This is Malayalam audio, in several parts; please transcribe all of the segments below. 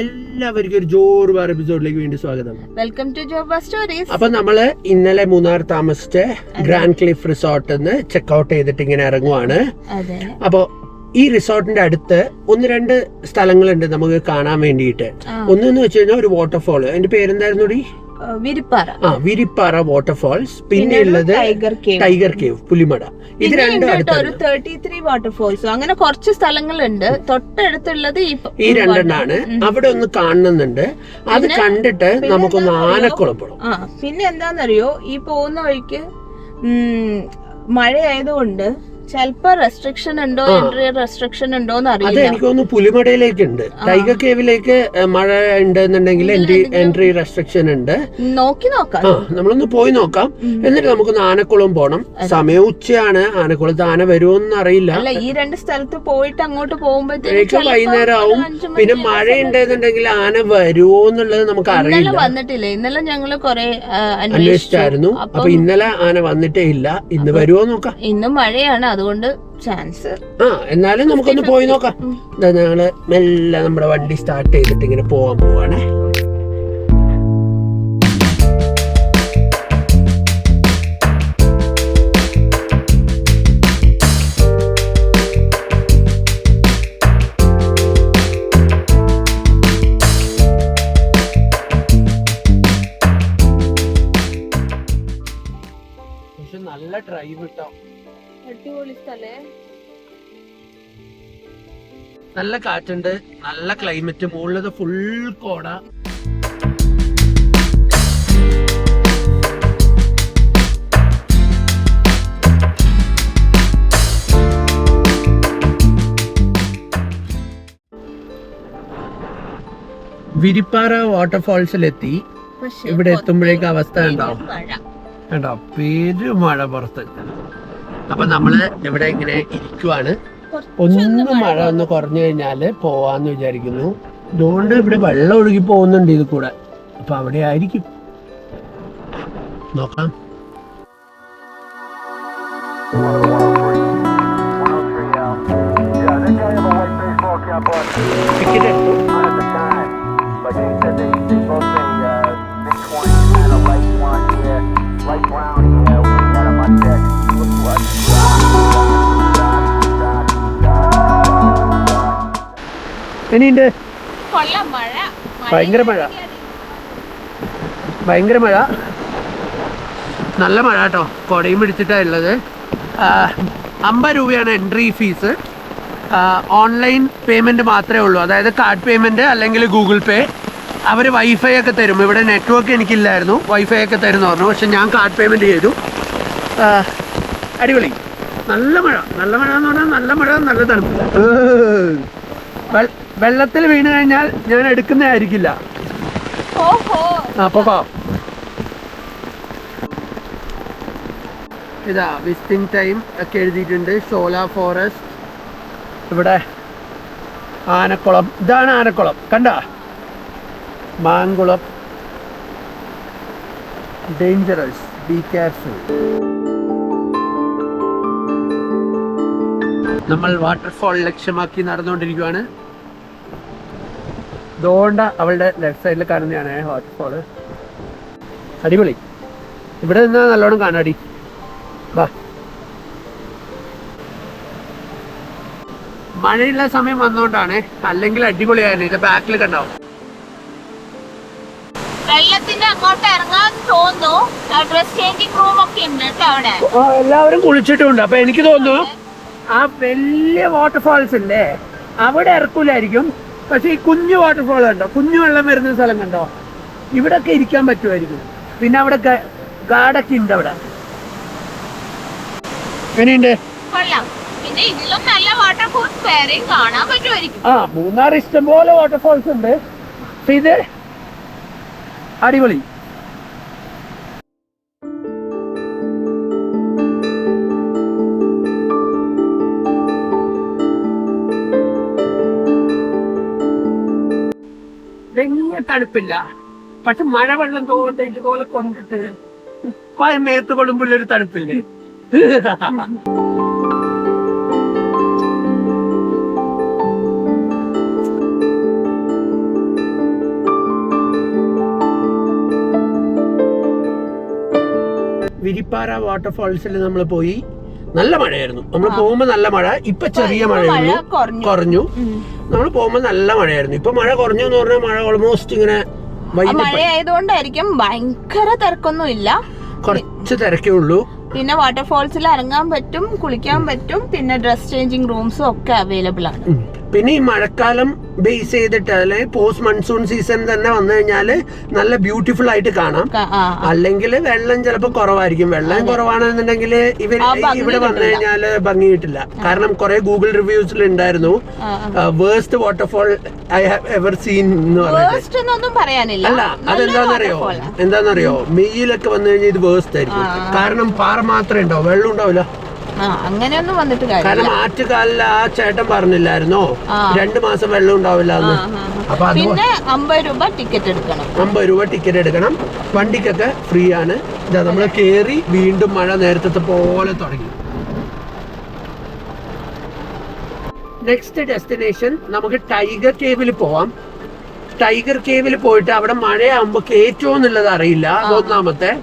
എല്ലാവർക്കും ഒരു ജോർ ബാർ എപ്പിസോഡിലേക്ക് വീണ്ടും സ്വാഗതം. Welcome to Joba stories. അപ്പൊ നമ്മള് ഇന്നലെ മൂന്നാർ താമസിച്ച ഗ്രാൻഡ് ക്ലിഫ് റിസോർട്ടിൽ നിന്ന് ചെക്ക്ഔട്ട് ചെയ്തിട്ട് ഇങ്ങനെ ഇറങ്ങുവാണ്. അപ്പൊ ഈ റിസോർട്ടിന്റെ അടുത്ത് ഒന്ന് രണ്ട് സ്ഥലങ്ങളുണ്ട് നമുക്ക് കാണാൻ വേണ്ടിയിട്ട്. ഒന്നെന്ന് വെച്ച് കഴിഞ്ഞാൽ ഒരു വാട്ടർഫോൾ, അതിന്റെ പേരെന്തായിരുന്നു? വിരിപ്പാറ വാട്ടർഫോൾസ്. പിന്നെ ഉള്ളത് ടൈഗർ കേവ്, പുലിമട. ഇത് രണ്ടും ഒരു 33 വാട്ടർഫോൾസ്, അങ്ങനെ കുറച്ച് സ്ഥലങ്ങളുണ്ട്. തൊട്ടടുത്തുള്ളത് ഈ രണ്ടെണ്ണാണ്. അവിടെ ഒന്ന് കാണുന്നുണ്ട്. അത് കണ്ടിട്ട് നമുക്കൊന്ന് ആനക്കുളം പോകണം. പിന്നെ എന്താന്നറിയോ, ഈ പോകുന്ന വഴിക്ക് മഴ ആയതുകൊണ്ട് ചിലപ്പോ റെസ്ട്രിക്ഷൻ ഉണ്ടോ, എൻട്രി റെസ്ട്രിക്ഷൻ ഉണ്ടോ എന്ന് അറിയില്ല. അത് എനിക്ക് തോന്നുന്നു പുലിമടയിലേക്ക് ഉണ്ട്. ടൈഗർ കേവിലേക്ക് മഴ ഉണ്ടെന്നുണ്ടെങ്കിൽ എൻട്രി റെസ്ട്രിക്ഷൻ ഉണ്ട്. നോക്കി നോക്കാം, നമ്മളൊന്ന് പോയി നോക്കാം. എന്നിട്ട് നമുക്കൊന്ന് ആനക്കുളം പോണം. സമയം ഉച്ചയാണ്. ആനക്കുളത്ത് ആന വരുമോന്ന് അറിയില്ല. അല്ല, ഈ രണ്ട് സ്ഥലത്ത് പോയിട്ട് അങ്ങോട്ട് പോകുമ്പോഴത്തേക്കും വൈകുന്നേരം ആവും. പിന്നെ മഴ ഉണ്ടെന്നുണ്ടെങ്കിൽ ആന വരുമോ എന്നുള്ളത് നമുക്ക് അറിയില്ല. വന്നിട്ടില്ല. ഇന്നലെ ഞങ്ങള് കൊറേ അന്വേഷിച്ചായിരുന്നു. അപ്പൊ ഇന്നലെ ആന വന്നിട്ടേ ഇല്ല. ഇന്ന് വരുമോ നോക്കാം. ഇന്നും മഴയാണ്, അതുകൊണ്ട് ചാൻസ്. എന്നാലും നമുക്കൊന്ന് പോയി നോക്കാം. ഞങ്ങള് മെല്ലെ നമ്മുടെ വണ്ടി സ്റ്റാർട്ട് ചെയ്തിട്ട് ഇങ്ങനെ പോവാൻ പോവാണേ. പക്ഷെ നല്ല ഡ്രൈവ് കിട്ടോ, അടിപൊളി സ്ഥലേ. നല്ല കാറ്റുണ്ട്, നല്ല ക്ലൈമറ്റ്. മുകളിലത് ഫുൾ കോട. വിരിപ്പാറ വാട്ടർഫോൾസിലെത്തി. ഇവിടെ എത്തുമ്പോഴേക്ക് അവസ്ഥ ഉണ്ടാവും കേട്ടോ, പെരുമഴ പുറത്ത്. അപ്പൊ നമ്മള് ഇവിടെ ഇങ്ങനെ ഇരിക്കുവാണ്. ഒന്ന് മഴ ഒന്ന് കുറഞ്ഞു കഴിഞ്ഞാല് പോവാന്ന് വിചാരിക്കുന്നു. അതുകൊണ്ട് ഇവിടെ വെള്ളം ഒഴുകി പോകുന്നുണ്ട് ഇത് കൂടെ. അപ്പൊ അവിടെ ആയിരിക്കും, നോക്കാം. ടിക്കറ്റ് എടുത്തു. ഇനിയുണ്ട് ഭയങ്കര മഴ, ഭയങ്കര മഴ, നല്ല മഴ കേട്ടോ. കുടയും പിടിച്ചിട്ടാണ് ഉള്ളത്. 50 രൂപയാണ് എൻട്രി ഫീസ്. ഓൺലൈൻ പേയ്മെൻറ്റ് മാത്രമേ ഉള്ളൂ, അതായത് കാർഡ് പേയ്മെൻറ്റ് അല്ലെങ്കിൽ ഗൂഗിൾ പേ. അവർ വൈഫൈ ഒക്കെ തരും. ഇവിടെ നെറ്റ്വർക്ക് എനിക്കില്ലായിരുന്നു, വൈഫൈ ഒക്കെ തരുമെന്ന് പറഞ്ഞു. പക്ഷെ ഞാൻ കാർഡ് പേയ്മെൻറ്റ് ചെയ്തു. അടിപൊളി. നല്ല മഴ, നല്ല മഴ എന്ന് പറഞ്ഞാൽ നല്ല മഴ, നല്ല തണുപ്പ്. വെള്ളത്തിൽ വീണ് കഴിഞ്ഞാൽ ഞാൻ എടുക്കുന്നതായിരിക്കില്ല. ഇതാ വിസിറ്റിംഗ് ടൈം ഒക്കെ എഴുതിയിട്ടുണ്ട്. ഷോല ഫോറസ്റ്റ്, ഇവിടെ ആനക്കുളം. ഇതാണ് ആനക്കുളം, കണ്ട? മാങ്കുളം. Dangerous, be careful. നമ്മൾ വാട്ടർഫോൾ ലക്ഷ്യമാക്കി നടന്നുകൊണ്ടിരിക്കുകയാണ്. ദോണ്ട അവളുടെ ലെഫ്റ്റ് സൈഡിൽ കാണുന്നതാണ് വാട്ടർഫോള്. അടിപൊളി. ഇവിടെ നിന്നാ നല്ലോണം കാണാടി. വാ. മഴയുള്ള സമയം വന്നോണ്ടാണ്, അല്ലെങ്കിൽ അടിപൊളിയായിരുന്നു. ഇത് ബാക്കിൽ കണ്ടാവും. വെള്ളത്തിന്റെ അങ്ങോട്ട് ഇറങ്ങാൻ തോന്നുന്നു. ഡ്രസ് ചേഞ്ചിങ് റൂം ഒക്കെ ഉണ്ട് കേട്ടോ അവിടെ. എല്ലാവരും കുളിച്ചിട്ടുണ്ട്. അപ്പൊ എനിക്ക് തോന്നുന്നു ആ വലിയ വാട്ടർഫാൾസ് ഇല്ലേ, അവിടെ ഇറക്കൂലായിരിക്കും. പക്ഷെ ഈ കുഞ്ഞു വാട്ടർഫോൾ കണ്ടോ, കുഞ്ഞു വെള്ളം വരുന്ന സ്ഥലം കണ്ടോ, ഇവിടെ ഒക്കെ ഇരിക്കാൻ പറ്റുമായിരിക്കും. പിന്നെ അവിടെ ഗാർഡൊക്കെ ഉണ്ട്. അവിടെ എങ്ങനെയുണ്ട്? പിന്നെ ഇതിലും നല്ല വാട്ടർ വാട്ടർഫോൾസ് വേറെയും കാണാൻ പറ്റുമായിരിക്കും. ആ മൂന്നാർ ഇഷ്ടംപോലെ വാട്ടർഫോൾസ് ഉണ്ട്. ഇത് അടിപൊളി. വലിയ തണുപ്പില്ല, പക്ഷെ മഴവെള്ളം തോന്നുന്നത് ഇതുപോലെ കൊണ്ടിട്ട് മേത്ത് കൊള്ളുമ്പോഴൊരു തണുപ്പില്ലേ. വിരിപ്പാറ വാട്ടർഫോൾസിൽ നമ്മൾ പോയി. നല്ല മഴയായിരുന്നു. നമ്മൾ പോകുമ്പോ നല്ല മഴ, ഇപ്പൊ ചെറിയ മഴയുള്ളൂ, കുറഞ്ഞു. നമ്മൾ പോകുമ്പോ നല്ല മഴയായിരുന്നു. ഇപ്പൊ മഴ കുറഞ്ഞു എന്ന് പറഞ്ഞാൽ മഴ ഓൾമോസ്റ്റ് ഇങ്ങനെ മഴയായതുകൊണ്ടായിരിക്കും ഭയങ്കര തിരക്കൊന്നും ഇല്ല, കുറച്ച് തിരക്കേ ഉള്ളൂ. പിന്നെ വാട്ടർഫോൾസിൽ ഇറങ്ങാൻ പറ്റും, കുളിക്കാൻ പറ്റും, പിന്നെ ഡ്രസ് ചേഞ്ചിങ് റൂംസും ഒക്കെ അവൈലബിൾ ആണ്. പിന്നെ ഈ മഴക്കാലം ബേസ് ചെയ്തിട്ട് അല്ലെങ്കിൽ പോസ്റ്റ് മൺസൂൺ സീസൺ തന്നെ വന്നു കഴിഞ്ഞാല് നല്ല ബ്യൂട്ടിഫുൾ ആയിട്ട് കാണാം. അല്ലെങ്കിൽ വെള്ളം ചിലപ്പോ കുറവായിരിക്കും. വെള്ളം കുറവാണെന്നുണ്ടെങ്കിൽ ഇവിടെ വന്നു കഴിഞ്ഞാല് ഭംഗി കിട്ടില്ല. കാരണം കുറെ ഗൂഗിൾ റിവ്യൂസിൽ ഉണ്ടായിരുന്നു worst waterfall I have ever seen എന്ന് പറഞ്ഞിട്ട്. അല്ല, എന്താണെന്നറിയോ മെയ്യിലൊക്കെ വന്നു കഴിഞ്ഞാൽ ഇത് വേഴ്സ്റ്റ് ആയിരിക്കും. കാരണം പാറ മാത്രമേ ഉണ്ടാവും, വെള്ളം ഉണ്ടാവില്ല. അങ്ങനെയൊന്നും വന്നിട്ട് കാരണം ആറ്റുകാലിൽ ആ ചേട്ടൻ പറഞ്ഞില്ലായിരുന്നോ 2 മാസം വെള്ളം ഉണ്ടാവില്ല എന്ന്. അപ്പൊ പിന്നെ 50 രൂപ ടിക്കറ്റ് എടുക്കണം. 50 രൂപ ടിക്കറ്റ് എടുക്കണം. വണ്ടിക്കൊക്കെ ഫ്രീ ആണ്. ഇതാ നമ്മൾ കേറി വീണ്ടും മഴ നേരത്തെ പോലെ തുടങ്ങി. നെക്സ്റ്റ് ഡെസ്റ്റിനേഷൻ നമുക്ക് ടൈഗർ കേവിൽ പോവാം. ടൈഗർ കേവിൽ പോയിട്ട് അവിടെ മഴയാകുമ്പോ കയറ്റോ എന്നുള്ളത് അറിയില്ല, ഒന്നാമത്തെ.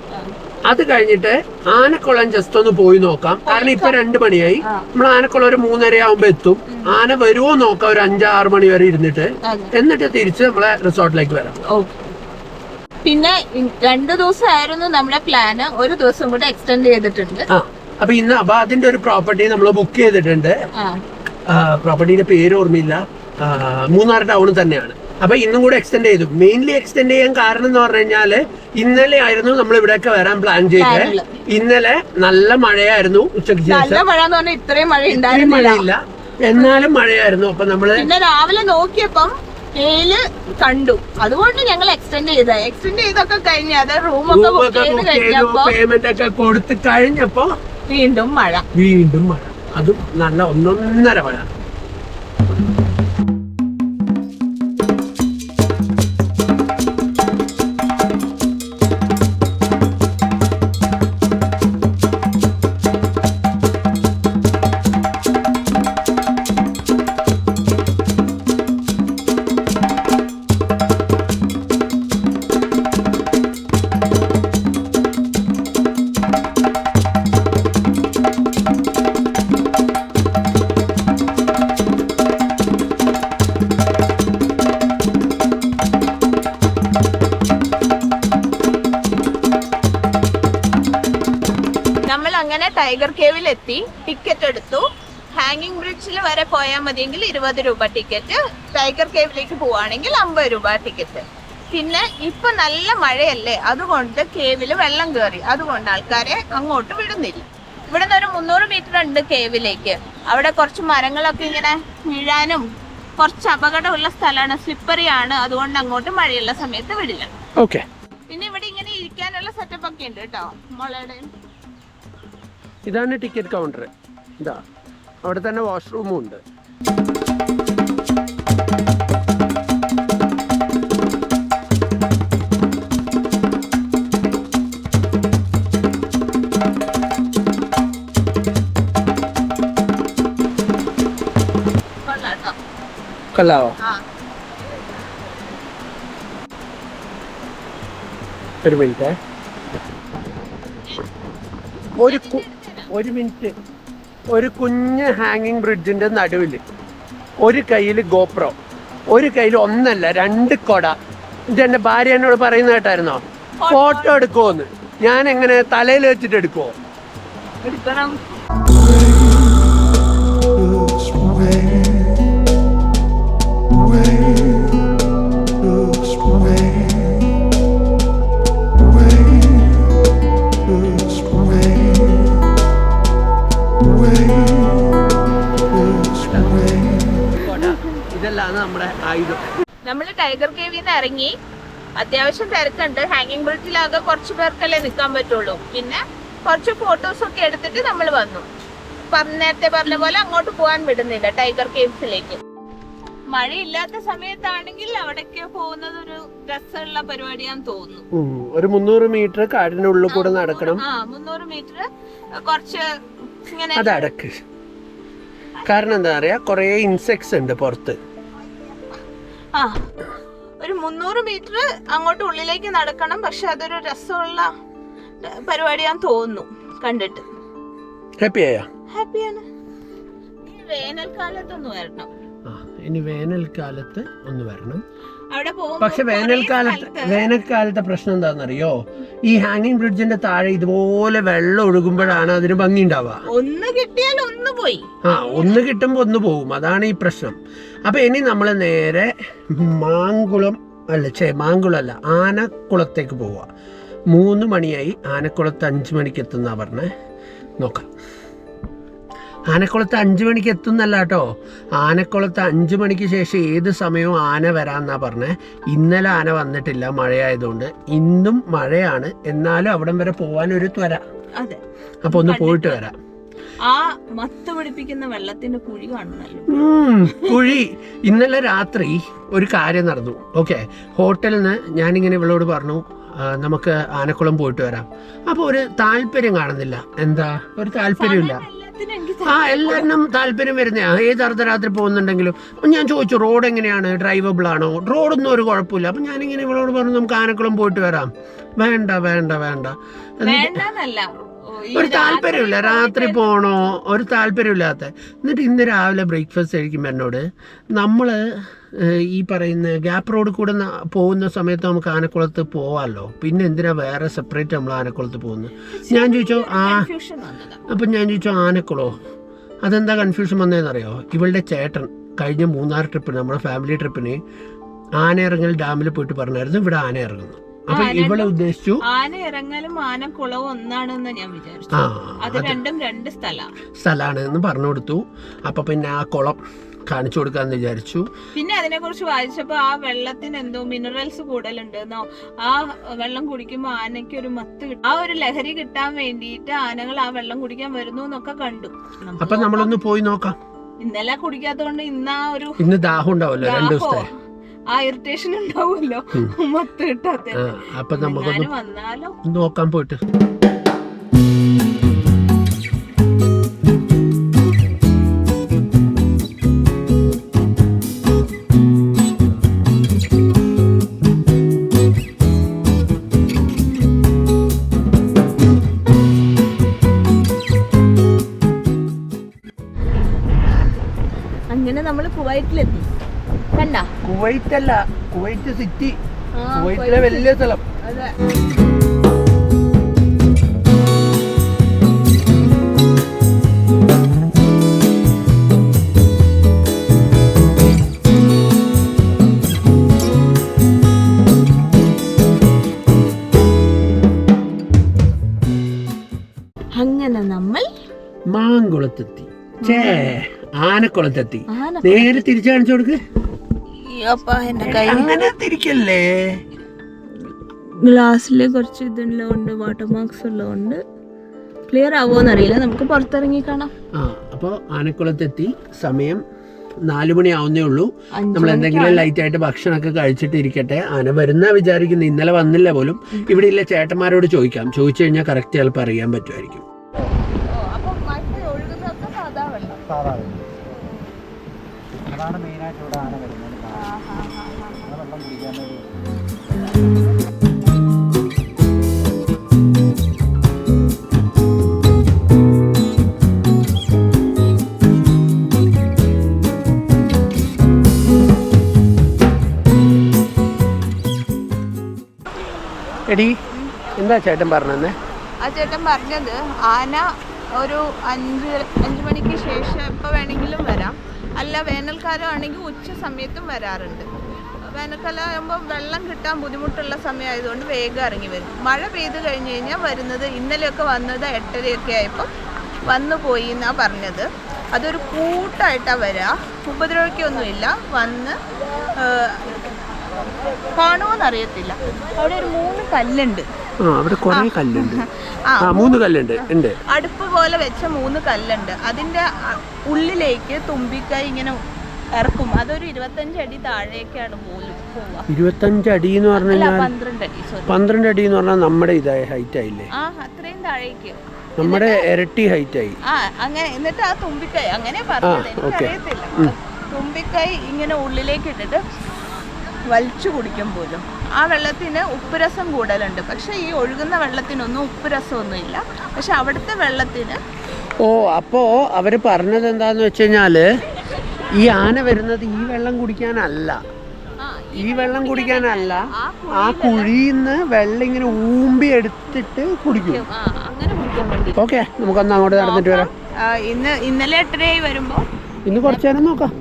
അത് കഴിഞ്ഞിട്ട് ആനക്കുളം ജസ്റ്റ് ഒന്ന് പോയി നോക്കാം. കാരണം ഇപ്പൊ 2 മണിയായി. നമ്മൾ ആനക്കുളം ഒരു 3:30 ആവുമ്പോ എത്തും. ആന വരുമോ നോക്കാം ഒരു 5-6 മണി വരെ ഇരുന്നിട്ട്. എന്നിട്ട് തിരിച്ച് നമ്മളെ റിസോർട്ടിലേക്ക് വരാം. പിന്നെ 2 ദിവസമായിരുന്നു നമ്മുടെ പ്ലാന്, ഒരു ദിവസം കൂടെ എക്സ്റ്റെൻഡ് ചെയ്തിട്ടുണ്ട്. അപ്പൊ അതിന്റെ ഒരു പ്രോപ്പർട്ടി നമ്മൾ ബുക്ക് ചെയ്തിട്ടുണ്ട്. പ്രോപ്പർട്ടിയുടെ പേര് ഓർമ്മയില്ല, മൂന്നാർ ടൗൺ തന്നെയാണ്. അപ്പൊ ഇന്നും കൂടെ എക്സ്റ്റെൻഡ് ചെയ്തു. മെയിൻലി എക്സ്റ്റെൻഡ് ചെയ്യാൻ കാരണം എന്ന് പറഞ്ഞു കഴിഞ്ഞാല് ഇന്നലെ ആയിരുന്നു നമ്മൾ ഇവിടെയൊക്കെ വരാൻ പ്ലാൻ ചെയ്തത്. ഇന്നലെ നല്ല മഴയായിരുന്നു. ഉച്ചയ്ക്ക് ശേഷം ഇത്രയും മഴയില്ല, എന്നാലും മഴയായിരുന്നു. അപ്പൊ നമ്മള് പിന്നെ രാവിലെ നോക്കിയപ്പം വെയില് കണ്ടു, അതുകൊണ്ട് ഞങ്ങൾ എക്സ്റ്റെൻഡ് ചെയ്തൊക്കെ കഴിഞ്ഞ റൂമൊക്കെ പേയ്മെന്റ് ഒക്കെ കൊടുത്ത് കഴിഞ്ഞപ്പോ വീണ്ടും മഴ. അതും നല്ല 1.5 മഴ. ടൈഗർ കേവിൽ എത്തി, ടിക്കറ്റ് എടുത്തു. ഹാങ്ങിങ് ബ്രിഡ്ജിൽ വരെ പോയാൽ മതിയെങ്കിൽ 20 രൂപ ടിക്കറ്റ്, ടൈഗർ കേവിലേക്ക് പോവാണെങ്കിൽ 50 രൂപ ടിക്കറ്റ്. പിന്നെ ഇപ്പൊ നല്ല മഴയല്ലേ, അതുകൊണ്ട് കേവില് വെള്ളം കയറി, അതുകൊണ്ട് ആൾക്കാരെ അങ്ങോട്ട് വിടുന്നില്ല. ഇവിടെ നിന്ന് ഒരു 300 മീറ്റർ ഉണ്ട് കേവിലേക്ക്. അവിടെ കുറച്ച് മരങ്ങളൊക്കെ ഇങ്ങനെ വീഴാനും കുറച്ച് അപകടമുള്ള സ്ഥലമാണ്, സ്ലിപ്പറി ആണ്, അതുകൊണ്ട് അങ്ങോട്ട് മഴയുള്ള സമയത്ത് വിടില്ല. പിന്നെ ഇവിടെ ഇങ്ങനെ ഇരിക്കാനുള്ള സെറ്റപ്പ് ഒക്കെ ഉണ്ട് കേട്ടോ. മോളയുടെ ഇതാണ് ടിക്കറ്റ് കൗണ്ടർ. ഇതാ അവിടെ തന്നെ വാഷ്റൂമും ഉണ്ട്. കൊള്ളാവോ? ഒരു മിനിറ്റ്, ഒരു മിനിറ്റ്. ഒരു കുഞ്ഞ് ഹാങ്ങിങ് ബ്രിഡ്ജിന്റെ നടുവില് ഒരു കയ്യിൽ ഗോപ്രോ, ഒരു കയ്യിൽ 1 അല്ല 2 കൊട. ഇത് എന്റെ ഭാര്യ എന്നോട് പറയുന്ന കേട്ടായിരുന്നോ, ഫോട്ടോ എടുക്കുമോന്ന്. ഞാൻ എങ്ങനെ തലയിൽ വെച്ചിട്ട് എടുക്കുമോ? എടുക്കണം. ഇതെല്ലാം നമ്മുടെ ആയുധം. നമ്മൾ ടൈഗർ കേവിൽ നിന്ന് ഇറങ്ങി, അത്യാവശ്യം തിരക്കുണ്ട്. ഹാങ്ങിങ് ബ്രിഡ്ജിലാകെ കുറച്ച് പേർക്കല്ലേ നിൽക്കാൻ പറ്റുള്ളൂ. പിന്നെ കുറച്ച് ഫോട്ടോസ് ഒക്കെ എടുത്തിട്ട് നമ്മൾ വന്നു. നേരത്തെ പറഞ്ഞ പോലെ അങ്ങോട്ട് പോകാൻ വിടുന്നില്ല ടൈഗർ കേവ്സിലേക്ക്. മഴയില്ലാത്ത സമയത്താണെങ്കിൽ അവിടേക്ക് പോകുന്നത് ഒരു രസമുള്ള പരിപാടിയാന്ന് തോന്നുന്നു. ഒരു 300 മീറ്റർ കാടിനുള്ളിൽ കൂടെ നടക്കണം. 300 മീറ്റർ കുറച്ച് ഇങ്ങനെ അതടക്ക്. കാരണം എന്താ പറയാ, കൊറേ ഇൻസെക്ട്സ് ഉണ്ട് പുറത്ത്. ഒരു 300 മീറ്റർ അങ്ങോട്ട് ഉള്ളിലേക്ക് നടക്കണം. പക്ഷെ അതൊരു രസമുള്ള പരിപാടിയാന്ന് തോന്നുന്നു കണ്ടിട്ട്. ഹാപ്പിയാണ്. വേനൽക്കാലത്തൊന്ന് വരണം. ഇനി വേനൽക്കാലത്ത് ഒന്ന് വരണം. അവിടെ പക്ഷെ വേനൽക്കാലത്തെ പ്രശ്നം എന്താണെന്നറിയോ, ഈ ഹാങ്ങിങ് ബ്രിഡ്ജിന്റെ താഴെ ഇതുപോലെ വെള്ളം ഒഴുകുമ്പോഴാണ് അതിന് ഭംഗി ഉണ്ടാവുക. ഒന്ന് കിട്ടിയാൽ ഒന്ന് പോയി. ഒന്ന് കിട്ടുമ്പോ ഒന്ന് പോകും. അതാണ് ഈ പ്രശ്നം. അപ്പൊ ഇനി നമ്മൾ നേരെ മാങ്കുളമല്ല, ആനക്കുളത്തേക്ക് പോവുക. 3 മണിയായി. ആനക്കുളത്ത് 5 മണിക്ക് എത്തുന്ന പറഞ്ഞേ. നോക്കാം. ആനക്കുളത്ത് 5 മണിക്ക് എത്തുന്നല്ല കേട്ടോ, ആനക്കുളത്ത് 5 മണിക്ക് ശേഷം ഏത് സമയവും ആന വരാന്നാ പറഞ്ഞേ. ഇന്നലെ ആന വന്നിട്ടില്ല, മഴയായതുകൊണ്ട്. ഇന്നും മഴയാണ്, എന്നാലും അവിടം വരെ പോവാൻ ഒരു ത്വര. അപ്പൊ ഒന്ന് പോയിട്ട് വരാം. ആ മത്ത് പിടിപ്പിക്കുന്ന വെള്ളത്തിന്റെ കുഴി കാണണല്ലോ. കുഴി. ഇന്നലെ രാത്രി ഒരു കാര്യം നടന്നു. ഓക്കെ, ഹോട്ടലിൽ നിന്ന് ഞാനിങ്ങനെ ഇവളോട് പറഞ്ഞു, നമുക്ക് ആനക്കുളം പോയിട്ട് വരാം. അപ്പൊ ഒരു താല്പര്യം കാണുന്നില്ല. എന്താ, ഒരു താല്പര്യമില്ല. എല്ലാവരും താല്പര്യം വരുന്ന ഏത് അർദ്ധരാത്രി പോകുന്നുണ്ടെങ്കിലും. ഞാൻ ചോദിച്ചു, റോഡ് എങ്ങനെയാണ്, ഡ്രൈവബിൾ ആണോ? റോഡൊന്നും ഒരു കുഴപ്പമില്ല. അപ്പൊ ഞാനിങ്ങനെ ഇവളോട് പറഞ്ഞു, നമുക്ക് ആനക്കുളം പോയിട്ട് വരാം. വേണ്ട വേണ്ട വേണ്ട, ഒരു താല്പര്യമില്ല. രാത്രി പോണോ, ഒരു താല്പര്യമില്ലാത്ത. എന്നിട്ട് ഇന്ന് രാവിലെ ബ്രേക്ക്ഫാസ്റ്റ് കഴിക്കുമ്പോൾ എന്നോട്, നമ്മൾ ഈ പറയുന്ന ഗ്യാപ്പ് റോഡ് കൂടെ പോകുന്ന സമയത്ത് നമുക്ക് ആനക്കുളത്ത് പോവാമല്ലോ, പിന്നെ എന്തിനാ വേറെ സെപ്പറേറ്റ് നമ്മൾ ആനക്കുളത്ത് പോകുന്നത്? ഞാൻ ചോദിച്ചോ. അപ്പം ഞാൻ ചോദിച്ചോ, ആനക്കുളോ? അതെന്താ കൺഫ്യൂഷൻ വന്നതെന്നറിയോ? ഇവളുടെ ചേട്ടൻ കഴിഞ്ഞ 3 ട്രിപ്പിന്, നമ്മുടെ ഫാമിലി ട്രിപ്പിന് ആനയിറങ്ങൽ ഡാമിൽ പോയിട്ട് പറഞ്ഞായിരുന്നു ഇവിടെ ആന ഇറങ്ങുന്നു. അപ്പൊ ഇവിടെ ഉദ്ദേശിച്ചു ആന ഇറങ്ങലും ആനക്കുളവും ഒന്നാണെന്ന് ഞാൻ വിചാരിച്ചു. അത് രണ്ടും 2 സ്ഥലമാണ് എന്ന് പറഞ്ഞു കൊടുത്തു. അപ്പൊ പിന്നെ ആ കുളം കാണിച്ചു കൊടുക്കാന്ന് വിചാരിച്ചു. പിന്നെ അതിനെ കുറിച്ച് വായിച്ചപ്പോ ആ വെള്ളത്തിന് എന്തോ മിനറൽസ് കൂടുതലുണ്ടെന്നോ, ആ വെള്ളം കുടിക്കുമ്പോ ആനയ്ക്ക് ഒരു മത്ത് കിട്ടും, ആ ഒരു ലഹരി കിട്ടാൻ വേണ്ടിയിട്ട് ആനകൾ ആ വെള്ളം കുടിക്കാൻ വരുന്നു എന്നൊക്കെ കണ്ടു. അപ്പൊ നമ്മളൊന്ന് പോയി നോക്കാം. ഇന്നലെ കുടിക്കാത്തതുകൊണ്ട് ഇന്ന് ദാഹം ഉണ്ടാവല്ലോ 2 ദിവസത്തെ. ആ ഇറിറ്റേഷൻ ഉണ്ടാവുമല്ലോ മത്ത് കിട്ടാത്ത. അപ്പൊ നമുക്കൊന്ന് വന്നാലോ നോക്കാൻ പോയിട്ട്. അങ്ങനെ നമ്മള് കുവൈറ്റിലെത്തി. കണ്ട, കുവൈറ്റ് അല്ല, കുവൈറ്റ് സിറ്റി, കുവൈറ്റിലെ വലിയ സ്ഥലം. അങ്ങനെ നമ്മൾ മാങ്കുളത്തെത്തി. ആനക്കുളത്തെത്തി. നേരെ തിരിച്ചു കാണിച്ചു കൊടുക്ക്. അങ്ങനെ തിരിക്കല്ലേ. ഗ്ലാസ്സില് കുറച്ച് ഇതുള്ളതുകൊണ്ട്, വാട്ടർ മാർക്സ് ഉള്ളതുകൊണ്ട് ക്ലിയർ ആവുമോന്ന് അറിയില്ല. നമുക്ക് പുറത്തിറങ്ങി കാണാം. അപ്പോൾ ആനക്കുളത്തെത്തി. സമയം 4 മണി ആവുന്നേ ഉള്ളൂ. നമ്മൾ എന്തെങ്കിലും ലൈറ്റ് ആയിട്ട് ഭക്ഷണമൊക്കെ കഴിച്ചിട്ട് ഇരിക്കട്ടെ. ആന വരുന്ന വിചാരിക്കുന്നു. ഇന്നലെ വന്നില്ല പോലും. ഇവിടെ ഇല്ല, ചേട്ടന്മാരോട് ചോദിക്കാം. ചോദിച്ചു കഴിഞ്ഞാൽ കറക്റ്റ് ചിലപ്പോൾ അറിയാൻ പറ്റുമായിരിക്കും. അതാണ് മെയിനായിട്ട് ഇവിടെ ആന വരുന്നത്. വെള്ളം കുടിക്കാൻ എടി, എന്താ ചേട്ടൻ പറഞ്ഞത്? ആ ചേട്ടൻ പറഞ്ഞത് ആന ഒരു 5 മണിക്ക് ശേഷം എപ്പോൾ വേണമെങ്കിലും വരാം. അല്ല, വേനൽക്കാലം ആണെങ്കിൽ ഉച്ച സമയത്തും വരാറുണ്ട്. വേനൽക്കാലം ആകുമ്പോൾ വെള്ളം കിട്ടാൻ ബുദ്ധിമുട്ടുള്ള സമയമായതുകൊണ്ട് വേഗം ഇറങ്ങി വരും. മഴ പെയ്ത് കഴിഞ്ഞ് കഴിഞ്ഞാൽ വരുന്നത്, ഇന്നലെയൊക്കെ വന്നത് 8:30 ആയപ്പോൾ വന്നു പോയി എന്നാണ് പറഞ്ഞത്. അതൊരു കൂട്ടായിട്ടാണ് വരിക, ഉപദ്രവിക്കൊന്നുമില്ല. വന്ന് കാണുമോന്നറിയത്തില്ല. അവിടെ ഒരു 3 കല്ലുണ്ട്. അവിടെ കുറേ കല്ലുണ്ട്. 3 കല്ലുണ്ട് ഉണ്ട്. അടുപ്പ് പോലെ വെച്ച 3 കല്ലുണ്ട്. അതിന്റെ ഉള്ളിലേക്ക് തുമ്പിക്കൈ ഇങ്ങനെ ഇറക്കും. അതൊരു 25 അടി താഴേക്കാണ് പോവുക. 25 അടി എന്ന് പറഞ്ഞാൽ 12 അടി. 12 അടി എന്ന് പറഞ്ഞാൽ നമ്മുടെ ഇതായ ഹൈറ്റ് ആയില്ലേ? അത്രയും താഴേക്ക് നമ്മുടെ ഇരട്ടി ഹൈറ്റ് ആയി. അങ്ങനെ. എന്നിട്ട് ആ തുമ്പിക്കൈ അങ്ങനെ പറഞ്ഞത് എനിക്കറിയത്തില്ല. തുമ്പിക്കൈ ഇങ്ങനെ ഉള്ളിലേക്ക് ഇട്ടിട്ട് വലിച്ചു കുടിക്കും പോലും. ആ വെള്ളത്തിന് ഉപ്പുരസം കൂടുതലുണ്ട്. പക്ഷെ ഈ ഒഴുകുന്ന വെള്ളത്തിനൊന്നും ഉപ്പുരസമൊന്നുമില്ല. പക്ഷെ അവിടുത്തെ വെള്ളത്തിന് അപ്പോ അവര് പറഞ്ഞത് എന്താന്ന് വെച്ച് കഴിഞ്ഞാല് ഈ ആന വരുന്നത് ഈ വെള്ളം കുടിക്കാനല്ല, ആ കുഴിന്ന് വെള്ളം ഇങ്ങനെ ഊമ്പി എടുത്തിട്ട് കുടിക്കും. ഓക്കെ, നമുക്കൊന്ന് അങ്ങോട്ട് നടന്നിട്ട് വരാം. ഇന്നലെ 8:30 വരുമ്പോ ഇന്ന് കുറച്ചു നേരം നോക്കാം.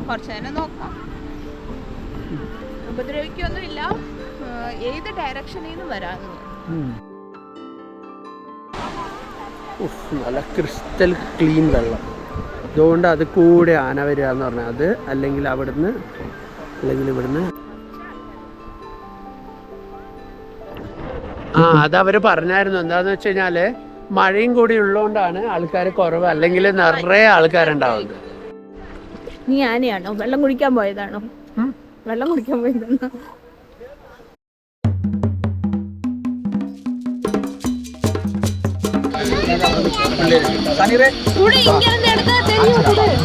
ഉപദ്രവിക്കൊന്നുമില്ല. ഏത് ഡയറക്ഷനിൽ നിന്ന് വരാമെന്ന്. നല്ല ക്രിസ്റ്റൽ ക്ലീൻ വെള്ളം. അതുകൊണ്ട് അത് കൂടെ ആന വരിക എന്ന് പറഞ്ഞാൽ അത് അല്ലെങ്കിൽ അവിടുന്ന് അല്ലെങ്കിൽ ഇവിടുന്ന്. അതവര് പറഞ്ഞായിരുന്നു. എന്താന്ന് വെച്ച് കഴിഞ്ഞാല് മഴയും കൂടി ഉള്ളതുകൊണ്ടാണ് ആൾക്കാർ കുറവ്, അല്ലെങ്കിൽ നിറയെ ആൾക്കാരുണ്ടാവുന്നത്. നീ ആനയാണോ? വെള്ളം കുടിക്കാൻ പോയതാണോ? വെള്ളം കുടിക്കാൻ പോയതാണോ?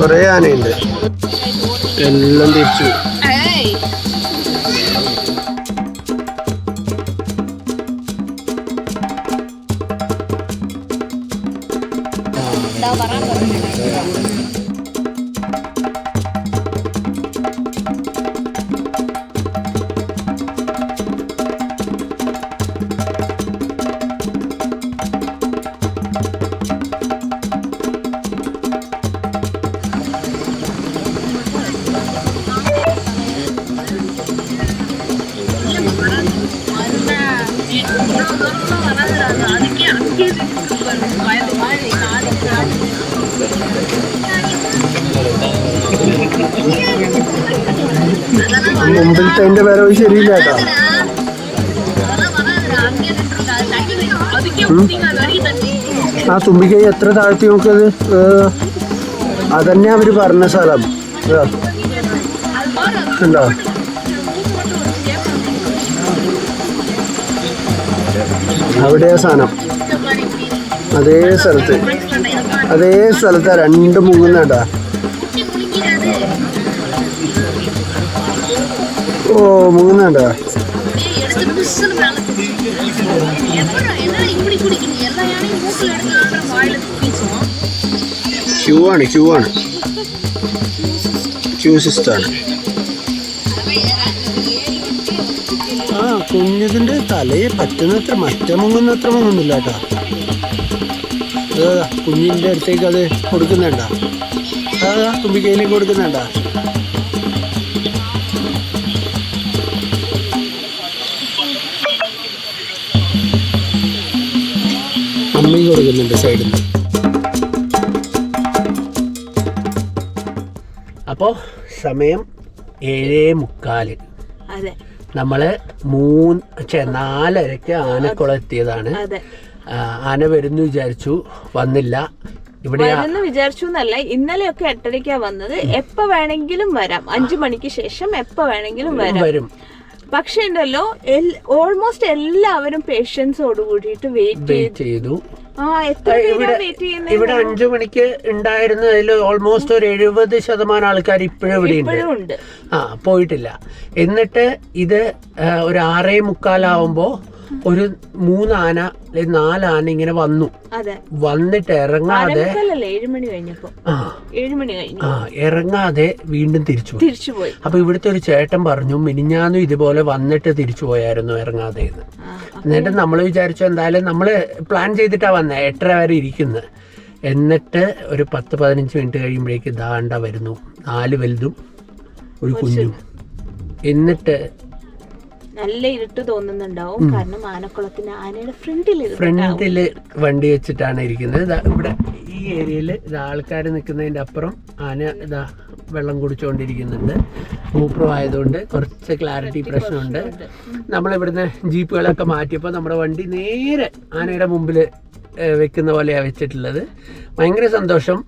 കൊറേ ആനയുണ്ട്. എല്ലാം തിരിച്ചു. മുമ്പിലത്തെ അതിന്റെ വരവ് ശരിയില്ല കേട്ടോ. ആ തുമ്പിക്കൈ എത്ര താഴ്ത്തി നോക്കത്. അതന്നെ അവര് പറഞ്ഞ സ്ഥലം ഉണ്ടോ? അവിടെയാ സാധനം. അതേ സ്ഥലത്താ 2 മുങ്ങുന്നേട്ടാ. മുങ്ങുന്നേട്ടാ. ക്യൂ ആണ് ക്യൂ സിസ്റ്റമാണ്. കുഞ്ഞതിന്റെ തലയെ പറ്റുന്നത്ര മറ്റേ മുങ്ങുന്നത്ര മുങ്ങുന്നില്ല കേട്ടോ. കുഞ്ഞിന്റെ അടുത്തേക്ക് അത് കൊടുക്കുന്നുണ്ട. തുമ്പിക്കൈയിലേക്ക് കൊടുക്കുന്നുണ്ട. അമ്മയും കൊടുക്കുന്നുണ്ട് സൈഡിൽ നിന്ന്. അപ്പോ സമയം 7:45. നമ്മള് 4:30 ആനക്കുളം എത്തിയതാണ്. ആന വരുന്നു വിചാരിച്ചു, വന്നില്ല. ഇവിടെ വിചാരിച്ചു എന്നല്ല, ഇന്നലെയൊക്കെ 8:30 വന്നത്. എപ്പോ വേണമെങ്കിലും വരാം, 5 മണിക്ക് ശേഷം എപ്പോ വേണമെങ്കിലും വരും. പക്ഷെ ഉണ്ടല്ലോ, ഓൾമോസ്റ്റ് എല്ലാവരും പേഷ്യൻസോട് കൂടിയിട്ട് വെയിറ്റ് ചെയ്തു. ഇവിടെ 5 മണിക്ക് ഉണ്ടായിരുന്നതിൽ ഓൾമോസ്റ്റ് ഒരു 70% ആൾക്കാർ ഇപ്പോഴും ഇവിടെ ഉണ്ട്. പോയിട്ടില്ല. എന്നിട്ട് ഇത് ഒരു 6:45 ആവുമ്പോ ഒരു 3 ആന അല്ലെങ്കിൽ 4 ആന ഇങ്ങനെ വന്നു. വന്നിട്ട് ഇറങ്ങാതെ 7 മണി കഴിഞ്ഞപ്പോ ഇറങ്ങാതെ വീണ്ടും തിരിച്ചുപോയി. അപ്പൊ ഇവിടുത്തെ ഒരു ചേട്ടൻ പറഞ്ഞു, മിനിഞ്ഞാന്നും ഇതുപോലെ വന്നിട്ട് തിരിച്ചു പോയായിരുന്നു ഇറങ്ങാതെ. എന്നിട്ട് നമ്മൾ വിചാരിച്ചു എന്തായാലും നമ്മള് പ്ലാൻ ചെയ്തിട്ടാ വന്നേ, 8:30 വരെ ഇരിക്കുന്നത്. എന്നിട്ട് ഒരു 10-15 മിനിറ്റ് കഴിയുമ്പോഴേക്ക് ദാണ്ട വരുന്നു 4 വലുതും ഒരു കുഞ്ഞും. എന്നിട്ട് നല്ല ഇരുട്ട് തോന്നുന്നുണ്ടാവും, കാരണം ആനക്കുളത്തിന് ആനയുടെ ഫ്രണ്ടില് വണ്ടി വെച്ചിട്ടാണ് ഇരിക്കുന്നത്. ഇവിടെ ഈ ഏരിയയില് ആൾക്കാർ നിൽക്കുന്നതിന്റെ അപ്പുറം ആന ഇതാ വെള്ളം കുടിച്ചുകൊണ്ടിരിക്കുന്നുണ്ട്. മൂപ്രമായതുകൊണ്ട് കുറച്ച് ക്ലാരിറ്റി പ്രശ്നമുണ്ട്. നമ്മളിവിടുന്ന് ജീപ്പുകളൊക്കെ മാറ്റിയപ്പോൾ നമ്മുടെ വണ്ടി നേരെ ആനയുടെ മുമ്പിൽ വെക്കുന്ന പോലെയാണ് വെച്ചിട്ടുള്ളത്. ഭയങ്കര സന്തോഷം.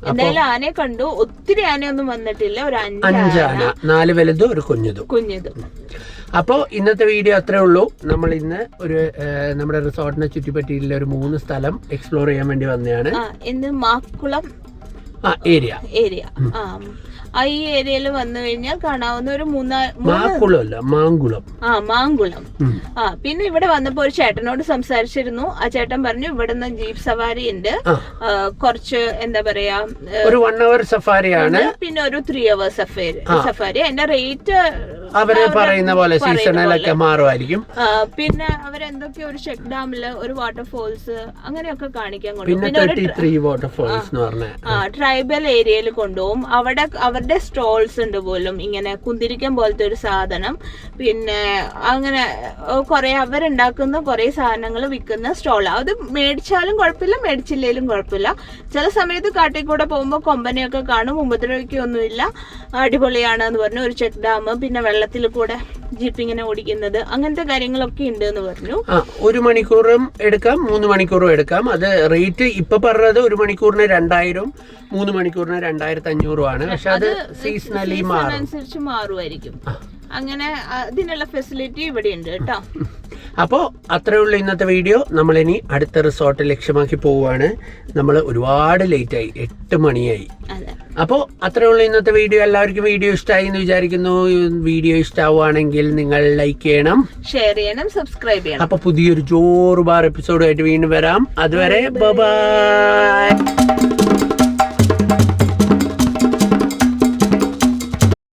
എന്തായാലും ആനയെ കണ്ടു. ഒത്തിരി ആനയൊന്നും വന്നിട്ടില്ല, ഒരു 5 ആന, 4 വലുതും ഒരു കുഞ്ഞതും. അപ്പോൾ ഇന്നത്തെ വീഡിയോ അത്രേ ഉള്ളൂ. നമ്മൾ ഇന്ന് ഒരു നമ്മുടെ റിസോർട്ടിനെ ചുറ്റിപ്പറ്റിയിലുള്ള ഒരു 3 സ്ഥലം എക്സ്പ്ലോർ ചെയ്യാൻ വേണ്ടി വന്നതാണ്. ഇന്ന് മാക്കുളം ഏരിയ. ഈ ഏരിയയിൽ വന്നു കഴിഞ്ഞാൽ കാണാവുന്ന ഒരു മാങ്കുളം. പിന്നെ ഇവിടെ വന്നപ്പോ ഒരു ചേട്ടനോട് സംസാരിച്ചിരുന്നു. ആ ചേട്ടൻ പറഞ്ഞു ഇവിടുന്ന് ജീപ്പ് സവാരി ഉണ്ട്, കുറച്ച് എന്താ പറയാ, ഒരു 1 hour സഫാരിയാണ്, പിന്നെ ഒരു 3 hours സഫാരി. അതിന്റെ റേറ്റ് അവര് പറയുന്ന പോലെ സീസണിലൊക്കെ മാറുമായിരിക്കും. പിന്നെ അവരെന്തൊക്കെ ഒരു ചെക്ക് ഡാമില് ഒരു വാട്ടർഫോൾസ് അങ്ങനെയൊക്കെ കാണിക്കാൻ കൊണ്ടുപോകും. പിന്നെ 33 വാട്ടർഫോൾസ് എന്ന് പറഞ്ഞ ട്രൈബൽ ഏരിയയിൽ കൊണ്ടുപോകും. അവരുടെ സ്റ്റോൾസ് ഉണ്ട് പോലും, ഇങ്ങനെ കുന്തിരിക്കം പോലത്തെ ഒരു സാധനം. പിന്നെ അങ്ങനെ കുറെ അവരുണ്ടാക്കുന്ന കുറെ സാധനങ്ങൾ വിൽക്കുന്ന സ്റ്റോൾ. അത് മേടിച്ചാലും കുഴപ്പമില്ല, മേടിച്ചില്ലേലും കുഴപ്പമില്ല. ചില സമയത്ത് കാട്ടിൽ കൂടെ പോകുമ്പോൾ കൊമ്പനെയൊക്കെ കാണും. ഉപദ്രവിക്കൊന്നുമില്ല, അടിപൊളിയാണ് എന്ന് പറഞ്ഞു. ഒരു ചെക്ക് ഡാം, പിന്നെ വെള്ളത്തിൽ കൂടെ ജീപ്പ് ഇങ്ങനെ ഓടിക്കുന്നത്, അങ്ങനത്തെ കാര്യങ്ങളൊക്കെ ഉണ്ട് എന്ന് പറഞ്ഞു. 1 മണിക്കൂറും എടുക്കാം, 3 മണിക്കൂറും എടുക്കാം. അത് റേറ്റ് ഇപ്പൊ പറഞ്ഞത് 1 മണിക്കൂറിന് 2000, 3 മണിക്കൂറിന് 2500 ആണ്. പക്ഷെ അത് സീസണലി അനുസരിച്ച് മാറുമായിരിക്കും. അങ്ങനെ അതിനുള്ള ഫെസിലിറ്റി ഇവിടെ ഉണ്ട് കേട്ടോ. അപ്പോൾ അത്രേ ഉള്ളൂ ഇന്നത്തെ വീഡിയോ. നമ്മളിനി അടുത്ത റിസോർട്ട് ലക്ഷ്യമാക്കി പോവുകയാണ്. നമ്മൾ ഒരുപാട് ലേറ്റായി, 8 മണിയായി. അപ്പോൾ അത്രേ ഉള്ളൂ ഇന്നത്തെ വീഡിയോ. എല്ലാവർക്കും വീഡിയോ ഇഷ്ടമായി എന്ന് വിചാരിക്കുന്നു. വീഡിയോ ഇഷ്ടമാവുകയാണെങ്കിൽ നിങ്ങൾ ലൈക്ക് ചെയ്യണം, ഷെയർ ചെയ്യണം, സബ്സ്ക്രൈബ് ചെയ്യണം. അപ്പോൾ പുതിയൊരു ജോറ് ബാർ എപ്പിസോഡുമായിട്ട് വീണ്ടും വരാം. അതുവരെ ബൈ.